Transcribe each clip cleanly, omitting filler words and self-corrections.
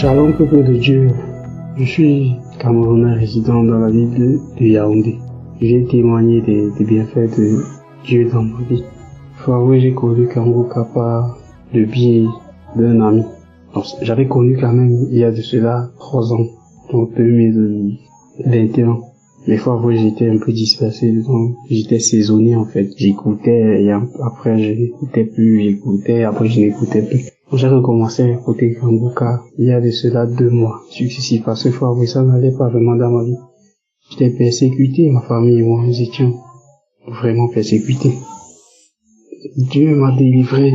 Shalom, peuple de Dieu. Je suis Camerounais résident dans la ville de Yaoundé. Je viens témoigner des bienfaits de Dieu dans ma vie. Il faut avouer, j'ai connu Kangoka par le biais d'un ami. Donc, j'avais connu quand même il y a de cela 3 ans, donc 2021. Mais il faut avouer, j'étais un peu dispersé, donc j'étais saisonnier en fait. J'écoutais et après je n'écoutais plus, j'écoutais, après je n'écoutais plus. J'ai recommencé à écouter Kangoka il y a de cela 2 mois successifs, parce que il faut avouer, ça n'allait pas vraiment dans ma vie. J'étais persécuté, ma famille et moi, nous étions vraiment persécutés. Dieu m'a délivré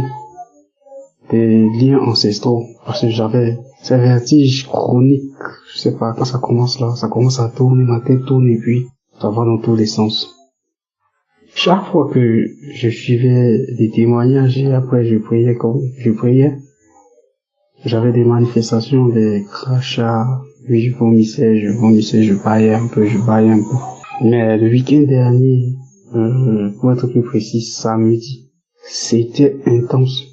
des liens ancestraux, parce que j'avais ces vertiges chroniques, je sais pas, quand ça commence là, ça commence à tourner, ma tête tourne et puis ça va dans tous les sens. Chaque fois que je suivais des témoignages et après je priais, j'avais des manifestations, des crachats, oui, je vomissais, je baillais un peu. Mais le week-end dernier, pour être plus précis, samedi, c'était intense.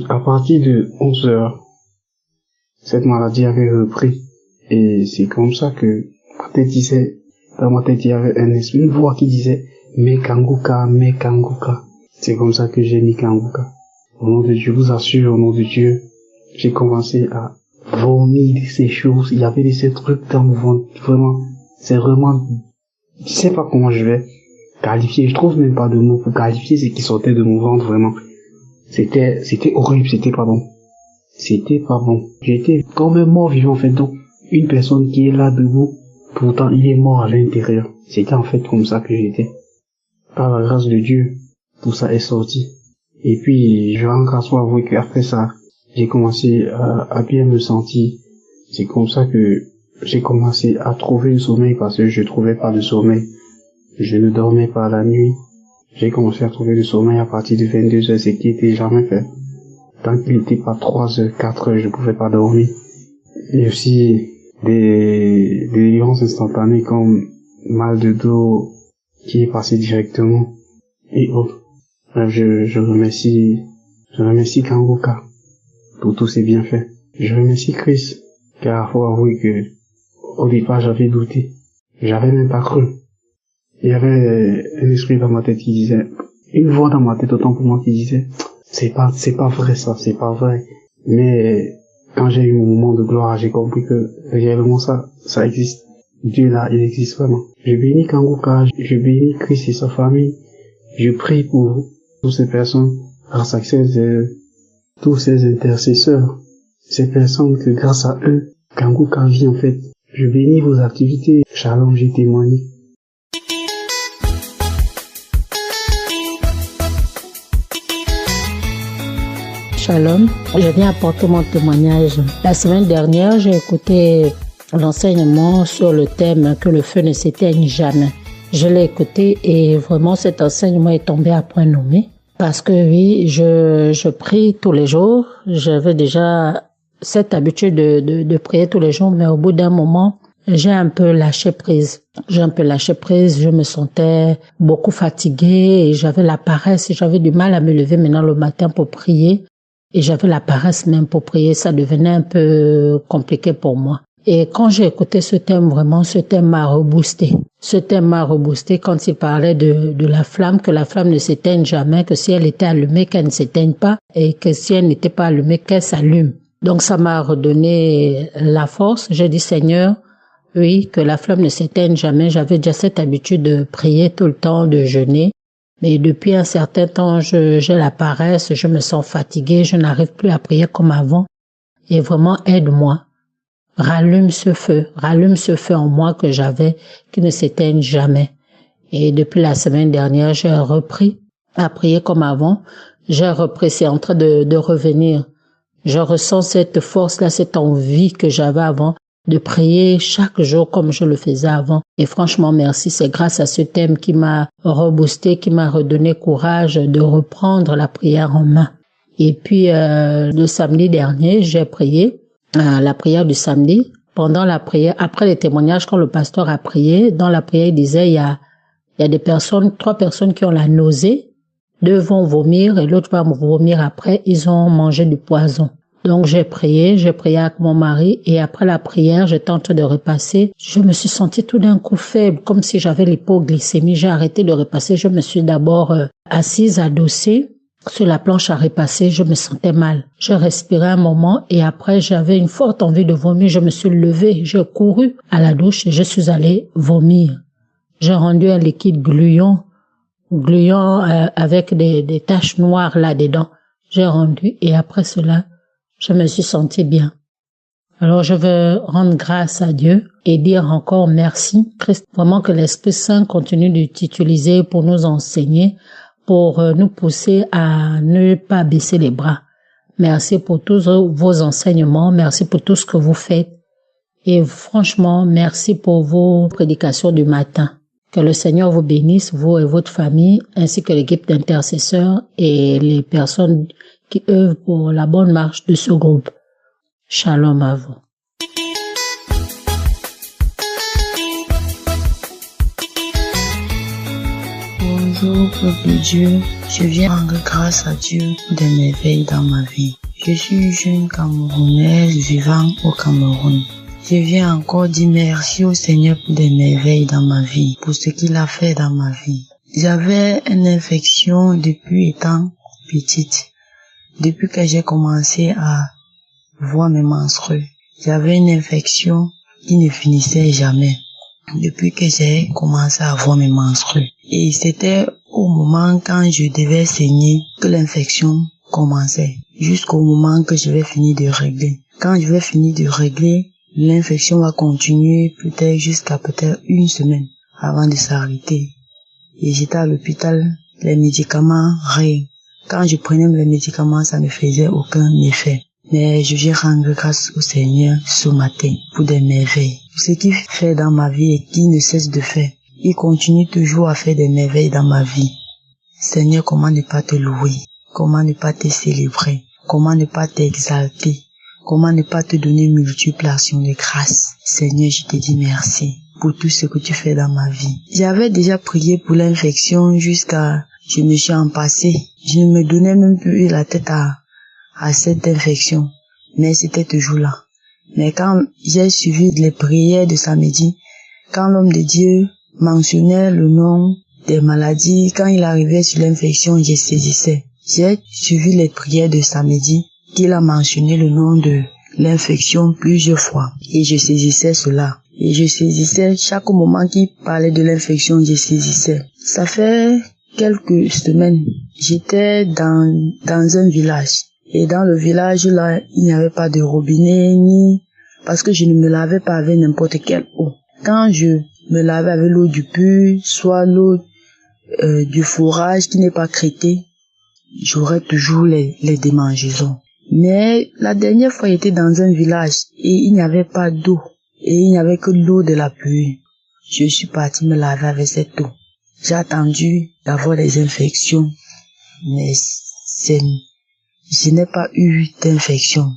À partir de 11h, cette maladie avait repris. Et c'est comme ça que dans ma tête, il y avait une voix qui disait, mais Kangoka. C'est comme ça que j'ai mis Kangoka. Au nom de Dieu, je vous assure, au nom de Dieu, j'ai commencé à vomir ces choses. Il y avait ces trucs dans mon ventre. Vraiment, je sais pas comment je vais qualifier. Je trouve même pas de mots pour qualifier ce qui sortait de mon ventre, vraiment. C'était horrible, c'était pas bon. J'étais comme un mort vivant, en fait. Donc, une personne qui est là debout, pourtant il est mort à l'intérieur. C'était en fait comme ça que j'étais. Par la grâce de Dieu, tout ça est sorti. Et puis, je vais encore avouer qu'après ça, j'ai commencé à bien me sentir. C'est comme ça que j'ai commencé à trouver le sommeil, parce que je trouvais pas de sommeil. Je ne dormais pas la nuit. J'ai commencé à trouver le sommeil à partir de 22h, ce qui était jamais fait. Tant qu'il n'était pas 3h, 4h, je pouvais pas dormir. Et aussi des délivrances instantanées comme mal de dos qui est passé directement et autres. Bref, je remercie Kangoka pour tous ses bienfaits. Je remercie Chris, car faut avouer que au départ j'avais douté. J'avais même pas cru. Il y avait un esprit dans ma tête qui disait, une voix dans ma tête autant pour moi qui disait, c'est pas vrai ça, c'est pas vrai. Mais quand j'ai eu mon moment de gloire, j'ai compris que réellement ça existe. Dieu là, il existe vraiment. Je bénis Kangoka, je bénis Chris et sa famille. Je prie pour toutes ces personnes, grâce à tous ces intercesseurs, ces personnes que grâce à eux, Kangoka vit en fait. Je bénis vos activités. Shalom, j'ai témoigné. Shalom, je viens apporter mon témoignage. La semaine dernière, j'ai écouté l'enseignement sur le thème que le feu ne s'éteigne jamais. Je l'ai écouté et vraiment cet enseignement est tombé à point nommé. Parce que oui, je prie tous les jours. J'avais déjà cette habitude de prier tous les jours, mais au bout d'un moment, j'ai un peu lâché prise. Je me sentais beaucoup fatiguée et j'avais la paresse et j'avais du mal à me lever maintenant le matin pour prier. Et j'avais la paresse même pour prier, ça devenait un peu compliqué pour moi. Et quand j'ai écouté ce thème, vraiment, ce thème m'a reboosté. Ce thème m'a reboosté quand il parlait de la flamme, que la flamme ne s'éteigne jamais, que si elle était allumée, qu'elle ne s'éteigne pas, et que si elle n'était pas allumée, qu'elle s'allume. Donc ça m'a redonné la force. J'ai dit, Seigneur, oui, que la flamme ne s'éteigne jamais. J'avais déjà cette habitude de prier tout le temps, de jeûner. Mais depuis un certain temps, j'ai la paresse, je me sens fatiguée, je n'arrive plus à prier comme avant. Et vraiment, aide-moi. Rallume ce feu en moi que j'avais, qui ne s'éteigne jamais. Et depuis la semaine dernière, j'ai repris à prier comme avant. C'est en train de revenir. Je ressens cette force-là, cette envie que j'avais avant de prier chaque jour comme je le faisais avant. Et franchement, merci, c'est grâce à ce thème qui m'a reboosté, qui m'a redonné courage de reprendre la prière en main. Et puis, le samedi dernier, j'ai prié, la prière du samedi. Pendant la prière, après les témoignages, quand le pasteur a prié, dans la prière, il disait, il y a 3 personnes qui ont la nausée, 2 vont vomir et l'autre va vomir après, ils ont mangé du poison. Donc j'ai prié avec mon mari et après la prière, j'étais en train de repasser. Je me suis sentie tout d'un coup faible, comme si j'avais l'hypoglycémie. J'ai arrêté de repasser. Je me suis d'abord assise, adossée sur la planche à repasser. Je me sentais mal. Je respirais un moment et après j'avais une forte envie de vomir. Je me suis levée, j'ai couru à la douche et je suis allée vomir. J'ai rendu un liquide gluant avec des taches noires là-dedans. J'ai rendu et après cela, je me suis sentie bien. Alors je veux rendre grâce à Dieu et dire encore merci. Christ, vraiment que l'Esprit Saint continue de t'utiliser pour nous enseigner, pour nous pousser à ne pas baisser les bras. Merci pour tous vos enseignements, merci pour tout ce que vous faites et franchement, merci pour vos prédications du matin. Que le Seigneur vous bénisse, vous et votre famille, ainsi que l'équipe d'intercesseurs et les personnes qui œuvrent pour la bonne marche de ce groupe. Shalom à vous. Bonjour, peuple de Dieu. Je viens rendre grâce à Dieu pour des merveilles dans ma vie. Je suis une jeune Camerounaise vivant au Cameroun. Je viens encore dire merci au Seigneur pour des merveilles dans ma vie, pour ce qu'il a fait dans ma vie. J'avais une infection depuis étant petite. Depuis que j'ai commencé à voir mes menstrues, j'avais une infection qui ne finissait jamais. Depuis que j'ai commencé à voir mes menstrues. Et c'était au moment quand je devais saigner que l'infection commençait. Jusqu'au moment que je vais finir de régler. Quand je vais finir de régler, l'infection va continuer peut-être jusqu'à peut-être une semaine avant de s'arrêter. Et j'étais à l'hôpital, les médicaments, rien. Quand je prenais les médicaments, ça ne faisait aucun effet. Mais je viens rendre grâce au Seigneur ce matin pour des merveilles. Ce qu'il fait dans ma vie et qu'il ne cesse de faire. Il continue toujours à faire des merveilles dans ma vie. Seigneur, comment ne pas te louer? Comment ne pas te célébrer? Comment ne pas t'exalter? Comment ne pas te donner multiples actions de grâce? Seigneur, je te dis merci pour tout ce que tu fais dans ma vie. J'avais déjà prié pour l'infection jusqu'à... Je me suis empassée. Je ne me donnais même plus la tête à cette infection. Mais c'était toujours là. Mais quand j'ai suivi les prières de samedi, quand l'homme de Dieu mentionnait le nom des maladies, quand il arrivait sur l'infection, je saisissais. J'ai suivi les prières de samedi, qu'il a mentionné le nom de l'infection plusieurs fois. Et je saisissais cela. Et je saisissais chaque moment qu'il parlait de l'infection, je saisissais. Ça fait quelques semaines, j'étais dans un village. Et dans le village là, il n'y avait pas de robinet, parce que je ne me lavais pas avec n'importe quelle eau. Quand je me lavais avec l'eau du puits, soit l'eau du fourrage qui n'est pas traitée, j'aurais toujours les démangeaisons. Mais la dernière fois, j'étais dans un village et il n'y avait pas d'eau. Et il n'y avait que l'eau de la pluie. Je suis partie me laver avec cette eau. J'ai attendu d'avoir des infections, mais je n'ai pas eu d'infection.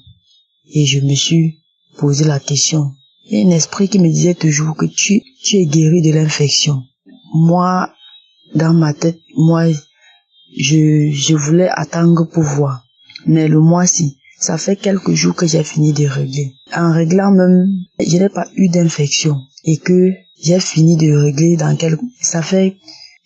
Et je me suis posé la question. Il y a un esprit qui me disait toujours que tu es guéri de l'infection. Moi, dans ma tête, je voulais attendre pour voir. Mais le mois-ci, ça fait quelques jours que j'ai fini de régler. En réglant même, je n'ai pas eu d'infection. Et que j'ai fini de régler ça fait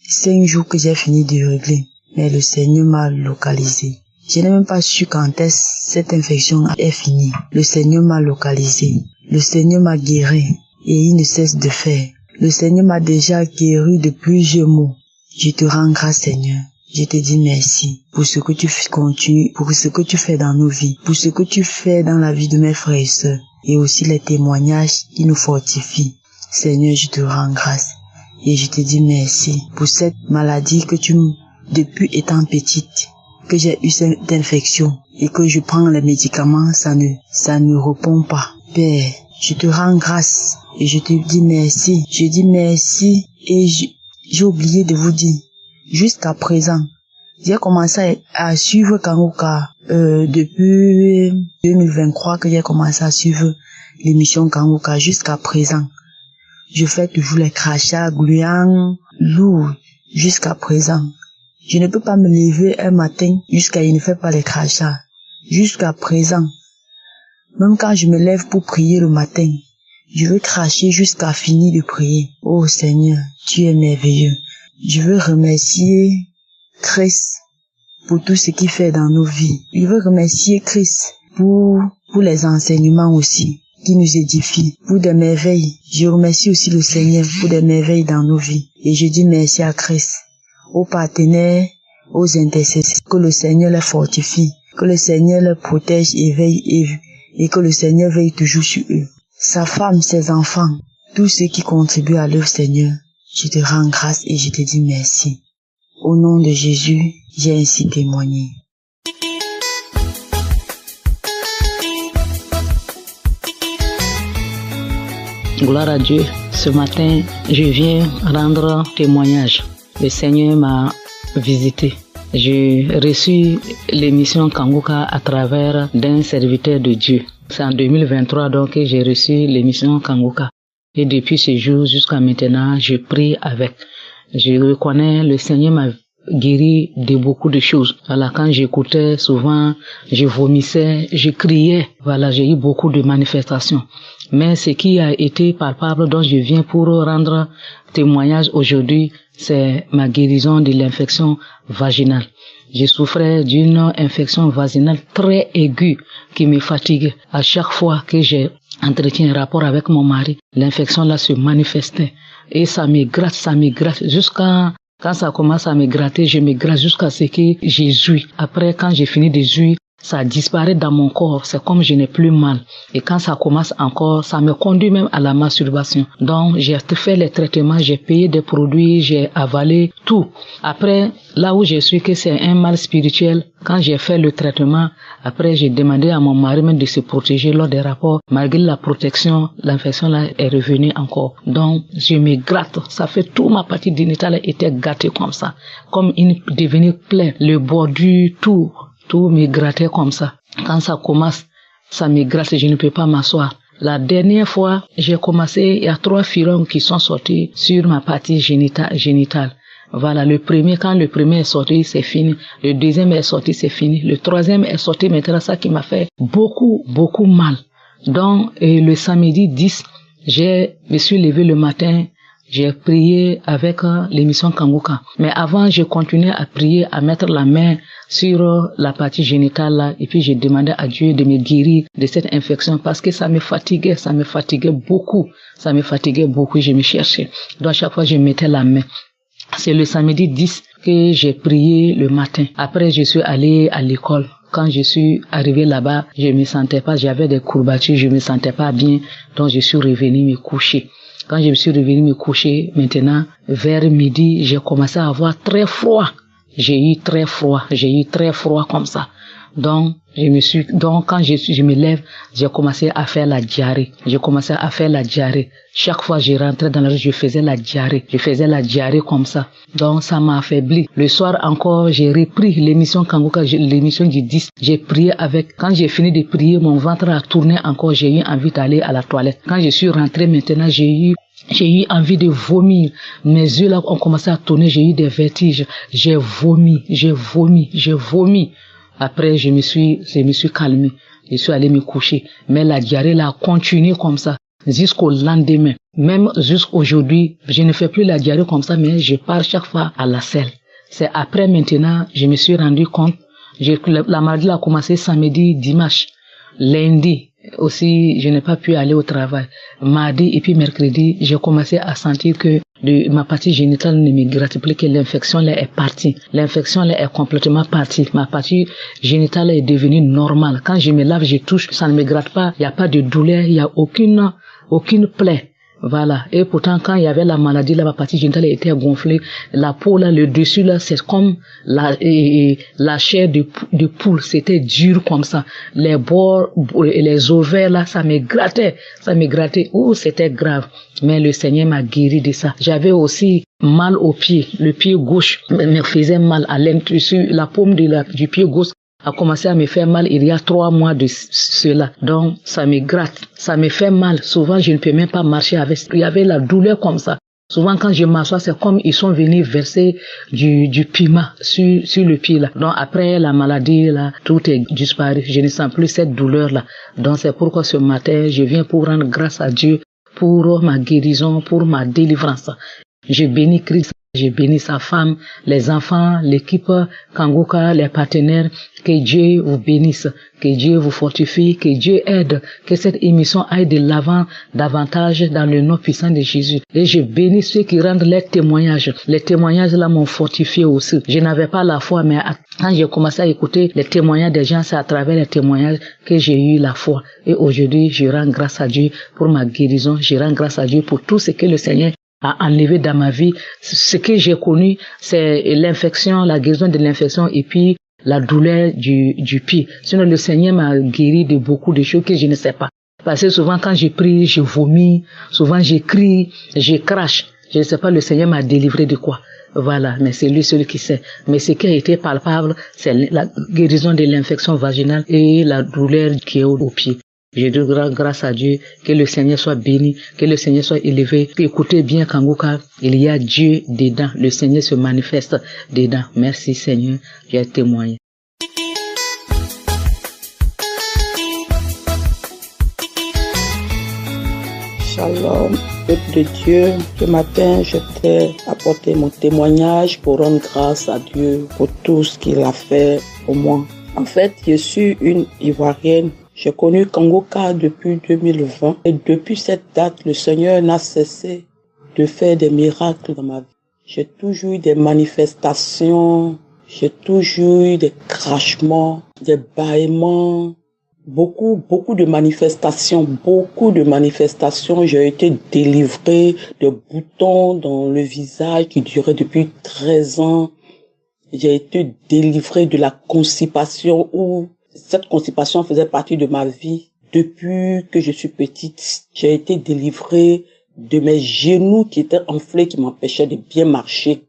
5 jours que j'ai fini de régler. Mais le Seigneur m'a localisé. Je n'ai même pas su quand cette infection est finie. Le Seigneur m'a localisé. Le Seigneur m'a guéri. Et il ne cesse de faire. Le Seigneur m'a déjà guéri de plusieurs maux. Je te rends grâce, Seigneur. Je te dis merci pour ce que tu continues, pour ce que tu fais dans nos vies, pour ce que tu fais dans la vie de mes frères et sœurs, et aussi les témoignages qui nous fortifient. Seigneur, je te rends grâce et je te dis merci pour cette maladie que depuis étant petite, que j'ai eu cette infection et que je prends les médicaments, ça ne répond pas. Père, je te rends grâce et je te dis merci. Je dis merci et j'ai oublié de vous dire. Jusqu'à présent, j'ai commencé à suivre Kanguka depuis 2023 que j'ai commencé à suivre l'émission Kanguka jusqu'à présent. Je fais toujours les crachats gluants, lourds, jusqu'à présent. Je ne peux pas me lever un matin jusqu'à il ne fait pas les crachats. Jusqu'à présent, Même quand je me lève pour prier le matin, je veux cracher jusqu'à finir de prier. Oh Seigneur, tu es merveilleux. Je veux remercier Christ pour tout ce qu'il fait dans nos vies. Je veux remercier Christ pour les enseignements aussi, qui nous édifient, pour des merveilles. Je remercie aussi le Seigneur pour des merveilles dans nos vies. Et je dis merci à Christ, aux partenaires, aux intercesseurs, que le Seigneur les fortifie, que le Seigneur les protège et veille et que le Seigneur veille toujours sur eux. Sa femme, ses enfants, tous ceux qui contribuent à l'œuvre Seigneur, je te rends grâce et je te dis merci. Au nom de Jésus, j'ai ainsi témoigné. Gloire à Dieu. Ce matin, je viens rendre témoignage. Le Seigneur m'a visité. J'ai reçu l'émission Kanguka à travers d'un serviteur de Dieu. C'est en 2023 donc que j'ai reçu l'émission Kanguka. Et depuis ce jour jusqu'à maintenant, je prie avec. Je reconnais le Seigneur m'a guéri de beaucoup de choses. Voilà, quand j'écoutais, souvent, je vomissais, je criais. Voilà, j'ai eu beaucoup de manifestations. Mais ce qui a été palpable dont je viens pour rendre témoignage aujourd'hui, c'est ma guérison de l'infection vaginale. Je souffrais d'une infection vaginale très aiguë qui me fatiguait. À chaque fois que j'ai entretien un rapport avec mon mari, l'infection là se manifestait. Et ça me gratte jusqu'à quand ça commence à me gratter, je me gratte jusqu'à ce que j'ai joui. Après, quand j'ai fini de jouir, ça disparaît dans mon corps, c'est comme je n'ai plus mal. Et quand ça commence encore, ça me conduit même à la masturbation. Donc, j'ai fait les traitements, j'ai payé des produits, j'ai avalé tout. Après, là où je suis que c'est un mal spirituel, quand j'ai fait le traitement, après j'ai demandé à mon mari même de se protéger lors des rapports. Malgré la protection, l'infection là est revenue encore. Donc, je me gratte. Ça fait toute ma partie génitale était gâtée comme ça. Comme une devenue pleine. Le bordu, tout me grattait comme ça. Quand ça commence, ça me gratte, je ne peux pas m'asseoir. La dernière fois, j'ai commencé, il y a 3 filons qui sont sortis sur ma partie génitale. Voilà, quand le premier est sorti, c'est fini. Le deuxième est sorti, c'est fini. Le troisième est sorti, maintenant ça qui m'a fait beaucoup mal. Donc, le samedi 10, je me suis levé le matin, j'ai prié avec l'émission Kanguka. Mais avant, je continuais à prier, à mettre la main sur la partie génitale là, et puis j'ai demandé à Dieu de me guérir de cette infection parce que ça me fatiguait beaucoup. Je me cherchais. Donc à chaque fois, je mettais la main. C'est le samedi 10 que j'ai prié le matin. Après, je suis allé à l'école. Quand je suis arrivé là-bas, je me sentais pas, j'avais des courbatures, je me sentais pas bien. Donc je suis revenu me coucher. Quand je me suis revenu me coucher, maintenant, vers midi, j'ai commencé à avoir très froid. J'ai eu très froid comme ça. Donc, quand je me lève, j'ai commencé à faire la diarrhée. Chaque fois que je rentrais dans la rue, je faisais la diarrhée comme ça. Donc, ça m'a affaibli. Le soir encore, j'ai repris l'émission Kanguka, l'émission du 10. J'ai prié avec. Quand j'ai fini de prier, mon ventre a tourné encore. J'ai eu envie d'aller à la toilette. Quand je suis rentrée maintenant, j'ai eu envie de vomir. Mes yeux là ont commencé à tourner. J'ai eu des vertiges. J'ai vomi. Après, je me suis calmé. Je suis allé me coucher. Mais la diarrhée là a continué comme ça jusqu'au lendemain. Même jusqu'aujourd'hui, je ne fais plus la diarrhée comme ça, mais je pars chaque fois à la selle. C'est après maintenant, je me suis rendu compte. La maladie a commencé samedi, dimanche, lundi. Aussi, je n'ai pas pu aller au travail. Mardi et puis mercredi, j'ai commencé à sentir que ma partie génitale ne me gratte plus, que l'infection là est partie. L'infection là est complètement partie. Ma partie génitale est devenue normale. Quand je me lave, je touche, ça ne me gratte pas. Il n'y a pas de douleur, il n'y a aucune plaie. Voilà. Et pourtant, quand il y avait la maladie, là, ma partie génitale était gonflée. La peau, là, le dessus, là, c'est comme la chair de poule. C'était dur comme ça. Les bords et les ovaires, là, ça me grattait. Oh, c'était grave. Mais le Seigneur m'a guéri de ça. J'avais aussi mal au pied. Le pied gauche me faisait mal à l'intérieur. La paume du pied gauche a commencé à me faire mal il y a 3 mois de cela. Donc, ça me gratte, ça me fait mal. Souvent, je ne peux même pas marcher avec. Il y avait la douleur comme ça. Souvent, quand je m'assois, c'est comme ils sont venus verser du piment sur le pied, là. Donc, après la maladie, là, tout est disparu. Je ne sens plus cette douleur, là. Donc, c'est pourquoi ce matin, je viens pour rendre grâce à Dieu pour ma guérison, pour ma délivrance. Je bénis Christ, je bénis sa femme, les enfants, l'équipe Kangoka, les partenaires. Que Dieu vous bénisse, que Dieu vous fortifie, que Dieu aide, que cette émission aille de l'avant davantage dans le nom puissant de Jésus. Et je bénis ceux qui rendent les témoignages. Les témoignages là m'ont fortifié aussi. Je n'avais pas la foi, mais quand j'ai commencé à écouter les témoignages des gens, c'est à travers les témoignages que j'ai eu la foi. Et aujourd'hui, je rends grâce à Dieu pour ma guérison. Je rends grâce à Dieu pour tout ce que le Seigneur a enlevé dans ma vie. Ce que j'ai connu, c'est l'infection, la guérison de l'infection et puis la douleur du pied. Sinon, le Seigneur m'a guéri de beaucoup de choses que je ne sais pas. Parce que souvent, quand je prie, je vomis. Souvent, je crie, je crache. Je ne sais pas, le Seigneur m'a délivré de quoi. Voilà, mais c'est lui seul qui sait. Mais ce qui a été palpable, c'est la guérison de l'infection vaginale et la douleur qui est au pied. Je dis grâce à Dieu, que le Seigneur soit béni, que le Seigneur soit élevé. Écoutez bien Kangoka, il y a Dieu dedans, le Seigneur se manifeste dedans. Merci Seigneur, j'ai témoigné. Shalom, peuple de Dieu. Ce matin, je t'ai apporté mon témoignage pour rendre grâce à Dieu pour tout ce qu'il a fait pour moi. En fait, je suis une Ivoirienne. J'ai connu Kangoka depuis 2020 et depuis cette date, le Seigneur n'a cessé de faire des miracles dans ma vie. J'ai toujours eu des manifestations, j'ai toujours eu des crachements, des bâillements, beaucoup de manifestations, J'ai été délivrée de boutons dans le visage qui duraient depuis 13 ans. J'ai été délivrée de la constipation où cette constipation faisait partie de ma vie depuis que je suis petite. J'ai été délivrée de mes genoux qui étaient enflés, qui m'empêchaient de bien marcher.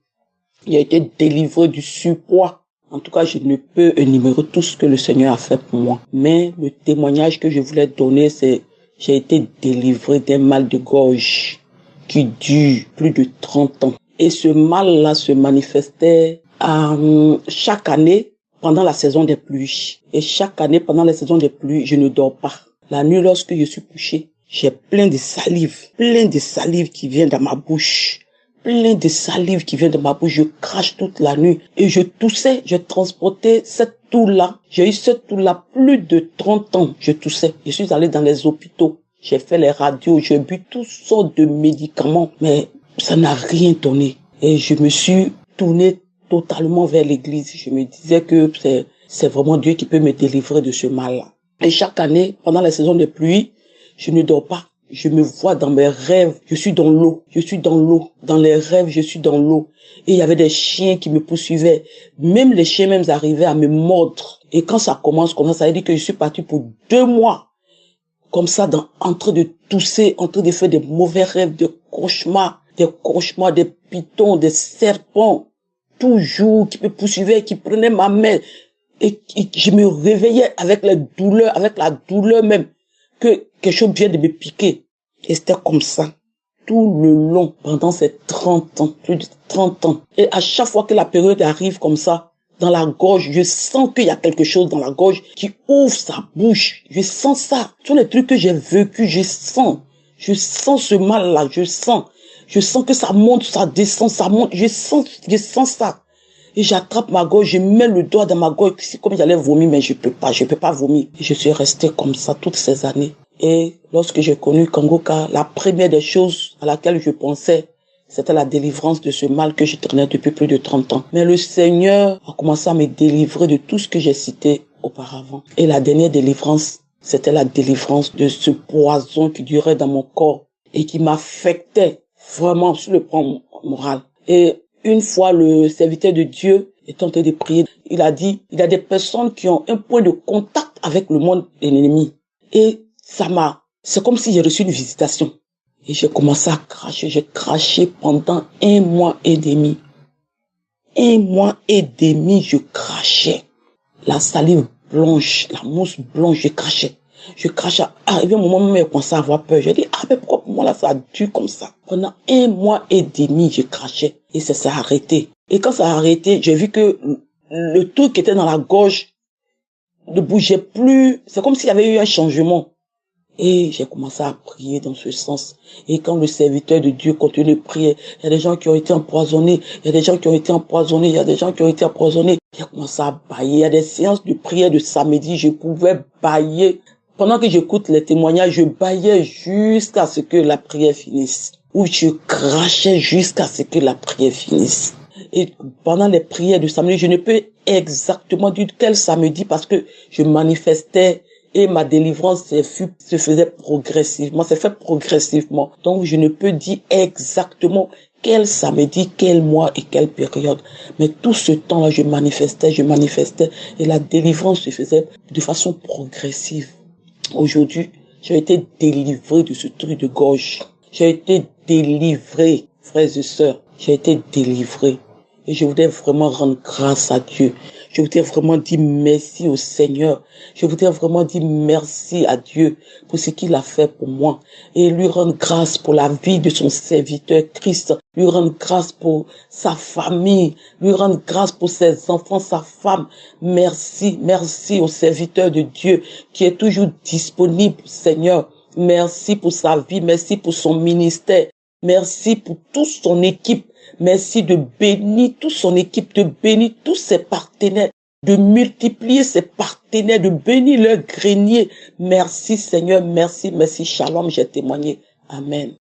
J'ai été délivrée du surpoids. En tout cas, je ne peux énumérer tout ce que le Seigneur a fait pour moi. Mais le témoignage que je voulais donner, c'est j'ai été délivrée d'un mal de gorge qui dure plus de 30 ans. Et ce mal-là se manifestait chaque année pendant la saison des pluies. Et chaque année, pendant la saison des pluies, je ne dors pas. La nuit, lorsque je suis couché, j'ai plein de salive qui vient dans ma bouche. Je crache toute la nuit. Et je toussais, je transportais cette toux-là. J'ai eu cette toux-là plus de 30 ans. Je toussais. Je suis allé dans les hôpitaux. J'ai fait les radios. J'ai bu toutes sortes de médicaments. Mais ça n'a rien donné. Et je me suis tourné totalement vers l'église. Je me disais que c'est vraiment Dieu qui peut me délivrer de ce mal-là. Et chaque année, pendant la saison des pluies, je ne dors pas. Je me vois dans mes rêves. Je suis dans l'eau. Dans les rêves, je suis dans l'eau. Et il y avait des chiens qui me poursuivaient. Même les chiens même arrivaient à me mordre. Et quand ça commence comme ça veut dire que je suis partie pour 2 mois. Comme ça, en train de tousser, en train de faire des mauvais rêves, des cauchemars, des pitons, des serpents. Toujours, qui me poursuivaient, qui prenaient ma main. Et je me réveillais avec la douleur même, que quelque chose vient de me piquer. Et c'était comme ça, tout le long, pendant ces 30 ans, plus de 30 ans. Et à chaque fois que la période arrive comme ça, dans la gorge, je sens qu'il y a quelque chose dans la gorge qui ouvre sa bouche. Je sens ça. Tous les trucs que j'ai vécu, je sens ce mal-là, je sens que ça monte, ça descend, ça monte, je sens ça. Et j'attrape ma gorge, je mets le doigt dans ma gorge, c'est comme j'allais vomir, mais je peux pas vomir. Et je suis restée comme ça toutes ces années. Et lorsque j'ai connu Kangoka, la première des choses à laquelle je pensais, c'était la délivrance de ce mal que je traînais depuis plus de 30 ans. Mais le Seigneur a commencé à me délivrer de tout ce que j'ai cité auparavant. Et la dernière délivrance, c'était la délivrance de ce poison qui durait dans mon corps et qui m'affectait vraiment sur le plan moral. Et une fois le serviteur de Dieu est en train de prier, il a dit, il y a des personnes qui ont un point de contact avec le monde de l'ennemi. Et c'est comme si j'ai reçu une visitation. Et j'ai commencé à cracher, j'ai craché pendant 1 mois et demi. 1 mois et demi, je crachais. La salive blanche, la mousse blanche, je crachais. Je crachais. Arrivé un moment, même, elle commençait à avoir peur. J'ai dit, mais pourquoi pour moi, là, ça a dû comme ça? Pendant 1 mois et demi, je crachais. Et ça s'est arrêté. Et quand ça a arrêté, j'ai vu que le truc qui était dans la gorge ne bougeait plus. C'est comme s'il y avait eu un changement. Et j'ai commencé à prier dans ce sens. Et quand le serviteur de Dieu continue de prier, il y a des gens qui ont été empoisonnés, il y a des gens qui ont été empoisonnés, il y a des gens qui ont été empoisonnés. J'ai commencé à bâiller. Il y a des séances de prière de samedi, je pouvais bâiller. Pendant que j'écoute les témoignages, je bâillais jusqu'à ce que la prière finisse. Ou je crachais jusqu'à ce que la prière finisse. Et pendant les prières de samedi, je ne peux exactement dire quel samedi parce que je manifestais et ma délivrance se faisait progressivement, s'est fait progressivement. Donc je ne peux dire exactement quel samedi, quel mois et quelle période. Mais tout ce temps-là, je manifestais et la délivrance se faisait de façon progressive. Aujourd'hui, j'ai été délivré de ce truc de gorge. J'ai été délivré, frères et sœurs. J'ai été délivré. Et je voudrais vraiment rendre grâce à Dieu. Je voudrais vraiment dire merci au Seigneur. Je voudrais vraiment dire merci à Dieu pour ce qu'il a fait pour moi. Et lui rendre grâce pour la vie de son serviteur Christ. Lui rendre grâce pour sa famille. Lui rendre grâce pour ses enfants, sa femme. Merci, merci au serviteur de Dieu qui est toujours disponible, Seigneur. Merci pour sa vie. Merci pour son ministère. Merci pour toute son équipe. Merci de bénir toute son équipe, de bénir tous ses partenaires, de multiplier ses partenaires, de bénir leur grenier. Merci Seigneur, merci, merci. Shalom, j'ai témoigné. Amen.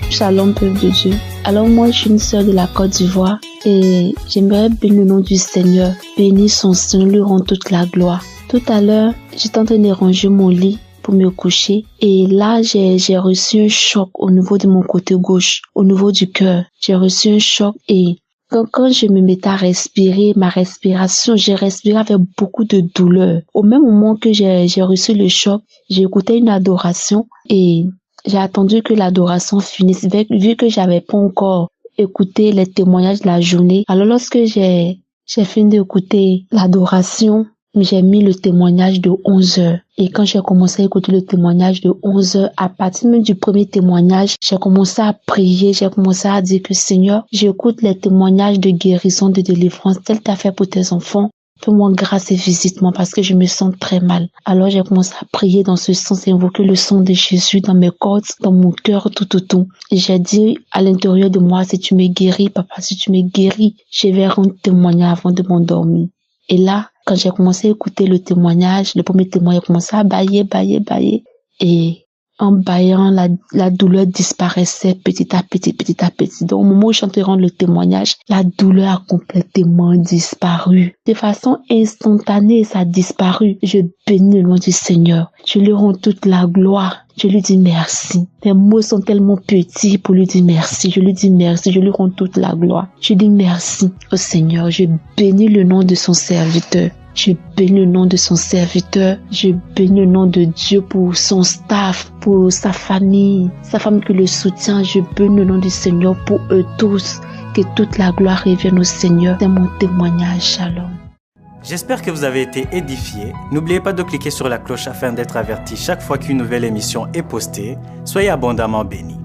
Shalom, peuple de Dieu. Alors moi, je suis une sœur de la Côte d'Ivoire et j'aimerais bénir le nom du Seigneur, bénir son Seigneur, lui rendre toute la gloire. Tout à l'heure, j'étais en train de ranger mon lit pour me coucher et là j'ai reçu un choc au niveau de mon côté gauche, au niveau du cœur. J'ai reçu un choc et quand je me mettais à respirer, ma respiration, j'ai respiré avec beaucoup de douleur. Au même moment que j'ai reçu le choc, j'ai écouté une adoration et j'ai attendu que l'adoration finisse vu que j'avais pas encore écouté les témoignages de la journée. Alors lorsque j'ai fini d'écouter l'adoration, j'ai mis le témoignage de 11 heures. Et quand j'ai commencé à écouter le témoignage de 11 heures, à partir même du premier témoignage, j'ai commencé à prier, j'ai commencé à dire que Seigneur, j'écoute les témoignages de guérison, de délivrance, tel t'as fait pour tes enfants. Fais-moi grâce et visite-moi parce que je me sens très mal. Alors j'ai commencé à prier dans ce sens et invoquer le sang de Jésus dans mes cordes, dans mon cœur, tout. Et j'ai dit à l'intérieur de moi, si tu me guéris, papa, si tu me guéris, je vais rendre témoignage avant de m'endormir. Et là, quand j'ai commencé à écouter le témoignage, le premier témoignage, j'ai commencé à bâiller. Et en bâillant, la douleur disparaissait petit à petit. Donc, au moment où je suis en train de rendre le témoignage, la douleur a complètement disparu. De façon instantanée, ça a disparu. Je bénis le nom du Seigneur. Je lui rends toute la gloire. Je lui dis merci. Les mots sont tellement petits pour lui dire merci. Je lui dis merci. Je lui rends toute la gloire. Je dis merci au Seigneur. Je bénis le nom de son serviteur. Je bénis le nom de son serviteur. Je bénis le nom de Dieu pour son staff, pour sa famille qui le soutient. Je bénis le nom du Seigneur pour eux tous. Que toute la gloire revienne au Seigneur. C'est mon témoignage. Shalom. J'espère que vous avez été édifiés. N'oubliez pas de cliquer sur la cloche afin d'être averti chaque fois qu'une nouvelle émission est postée. Soyez abondamment bénis.